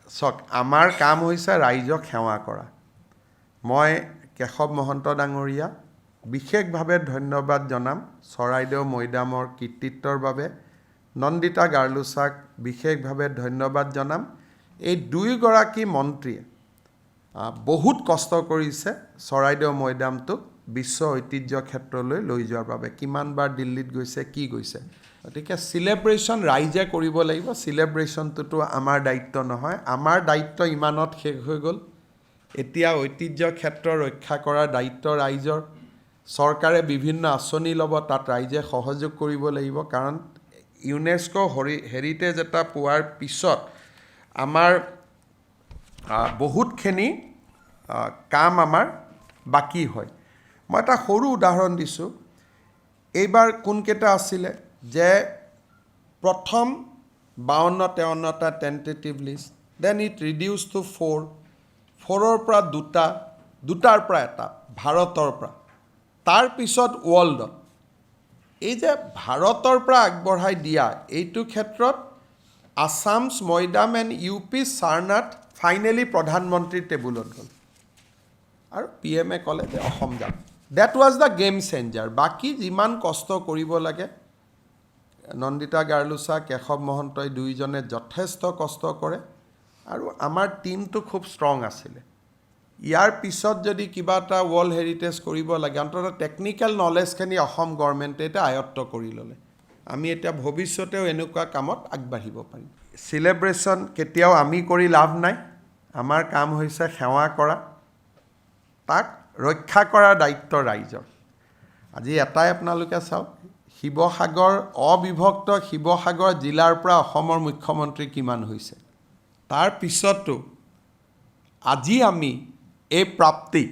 চাওক আমাৰ কাম হৈছে ৰাইজক সেৱা কৰা মই কেশৱ মহন্ত ডাঙৰীয়া বিশেষভাৱে ধন্যবাদ জনাম চৰাইদেউ মৈদামৰ কৃতিত্বৰ বাবে নন্দিতা গাৰ্লুছাক বিশেষভাৱে ধন্যবাদ জনাম এই দুইগৰাকী মন্ত্ৰীয়ে বহুত কষ্ট কৰিছে চৰাইদেউ মৈদামটোক বিশ্ব ঐতিহ্য ক্ষেত্ৰলৈ লৈ যোৱাৰ বাবে কিমানবাৰ দিল্লীত গৈছে কি গৈছে গতিকে সিলেব্ৰেশ্যন ৰাইজে কৰিব লাগিব সিলেব্ৰেশ্যনটোতো আমাৰ দায়িত্ব নহয় আমাৰ দায়িত্ব ইমানত শেষ হৈ গ'ল এতিয়া ঐতিহ্য ক্ষেত্ৰ ৰক্ষা কৰাৰ দায়িত্ব ৰাইজৰ চৰকাৰে বিভিন্ন আঁচনি ল'ব তাত ৰাইজে সহযোগ কৰিব লাগিব কাৰণ ইউনেস্কো হেৰিটেজ এটা পোৱাৰ পিছত আমাৰ বহুতখিনি কাম আমাৰ বাকী হয় মই এটা সৰু উদাহৰণ দিছোঁ এইবাৰ কোনকেইটা আছিলে যে প্ৰথম 52-53টা tentative list then it reduces to 4ৰ পৰা দুটাৰ পৰা এটা ভাৰতৰ পৰা তাৰপিছত ৱৰ্ল্ডত এই যে ভাৰতৰ পৰা আগবঢ়াই দিয়া এইটো ক্ষেত্ৰত আছামছ Moidam and U P Sarnath finally প্ৰধানমন্ত্ৰীৰ টেবুলত গ'ল আৰু PM-এ ক'লে যে অসম যাম that was the game changer বাকী যিমান কষ্ট কৰিব লাগে নন্দিতা গাৰ্লুছা কেশৱ মহন্তই দুইজনে যথেষ্ট কষ্ট কৰে আৰু আমাৰ টীমটো খুব ষ্ট্ৰং আছিলে ইয়াৰ পিছত যদি কিবা এটা ৱৰ্ল্ড হেৰিটেজ কৰিব লাগে অন্ততঃ টেকনিকেল নলেজখিনি অসম গভৰ্ণমেণ্টে এতিয়া আয়ত্ব কৰি ল'লে আমি এতিয়া ভৱিষ্যতেও এনেকুৱা কামত আগবাঢ়িব পাৰিম সিলেব্ৰেশ্যন কেতিয়াও আমি কৰি লাভ নাই আমাৰ কাম হৈছে সেৱা কৰা তাক ৰক্ষা কৰাৰ দায়িত্ব ৰাইজৰ আজি এটাই আপোনালোকে চাওক শিৱসাগৰ অবিভক্ত শিৱসাগৰ জিলাৰ পৰা অসমৰ মুখ্যমন্ত্ৰী কিমান হৈছে তাৰ পিছতো আজি আমি এই প্ৰাপ্তি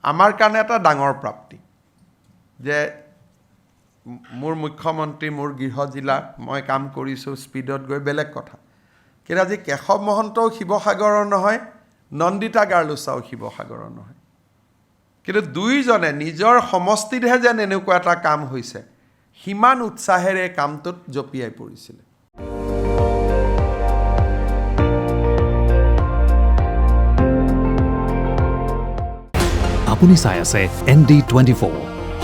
আমাৰ কাৰণে এটা ডাঙৰ প্ৰাপ্তি যে মোৰ মুখ্যমন্ত্ৰী মোৰ গৃহ জিলা মই কাম কৰিছোঁ স্পীডত গৈ বেলেগ কথা কিন্তু আজি কেশৱ মহন্তও শিৱসাগৰৰ নহয় নন্দিতা গাৰ্লুছাও শিৱসাগৰৰ নহয় কিন্তু দুইজনে নিজৰ সমষ্টিতহে যেন এনেকুৱা এটা কাম হৈছে সিমান উৎসাহেৰে কামটোত জঁপিয়াই পৰিছিলে আপুনি চাই আছে ND24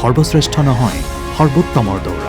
সৰ্বশ্ৰেষ্ঠ নহয় সৰ্বোত্তমৰ দৌৰ